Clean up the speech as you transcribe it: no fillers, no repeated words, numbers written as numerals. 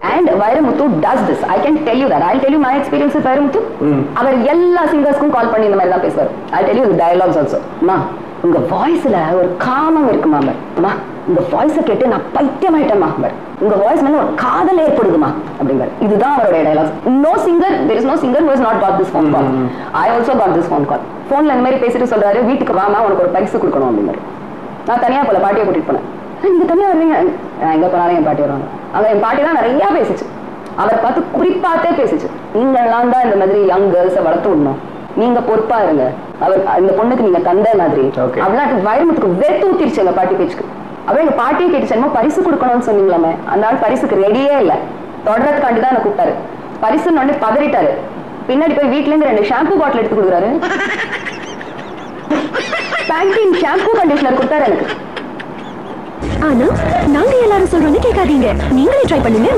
And Vairamuthu does this. I can tell you that. I'll tell you my experience with Vairamuthu. அவர் எல்லா சிங்கர்ஸ்க்கும் கால் பண்ணி இந்த மாதிரி தான் பேசுவார். I'll tell you the dialogues also. அம்மா உங்க வாய்ஸ்ல ஒரு காமம் இருக்குமா அம்மா உங்க வாய்ஸை கேட்டு நான் பைத்தியமாயிட்டேம்மா உங்க வாய்ஸ் மேல ஒரு காதல் ஏற்படுதுமா அப்படிங்கிற இதுதான் அவருடைய dialogues. No singer there is no singer who has not got this phone call. I also got this phone call. போன்ல இந்த மாதிரி பேசிட்டு சொல்றாரு வீட்டுக்கு வாமா உனக்கு ஒரு பரிசு கொடுக்கணும் அப்படிங்கிற. நான் தனியா போல பாட்டியை கூட்டிட்டு போனேன். நீங்க தனியா வருவீங்க எங்க போனாலும் என் பாட்டி வருவாங்க. அங்க என் பாட்டி தான் நிறைய பேசிச்சு. அவரை பார்த்து குறிப்பாத்தே பேசிச்சு. நீங்கெல்லாம் தான் இந்த மாதிரி யங் கேர்ள்ஸை வளர்த்து விடணும். நீங்க பொறுப்பா இருங்க. அவர் இந்த பொண்ணுக்கு நீங்க தந்த மாதிரி அப்படின்னா வைரமுத்துக்கு வெத்து ஊத்திருச்சு எங்க பாட்டி பேச்சுக்கு. அவ எங்க பாட்டியை கேட்டுச்சு என்னமோ பரிசு கொடுக்கணும்னு சொன்னீங்களாமே அந்த ஆள் பரிசுக்கு ரெடியே இல்லை. தொடர்றதுக்காண்டி தான் என்ன கூப்பிட்டாரு. பரிசுன்னு உடனே பதறிட்டாரு. பின்னாடி போய் வீட்டுல இருந்து 2 ஷாம்பு பாட்டில் எடுத்து கொடுக்குறாரு. பேங்கிங் ஷாம்பு கண்டிஷனர் கொடுத்தாரு எனக்கு. ஆனா நாங்க எல்லாரும் சொல்றோம்னு கேட்காதீங்க. நீங்களே ட்ரை பண்ணுங்க.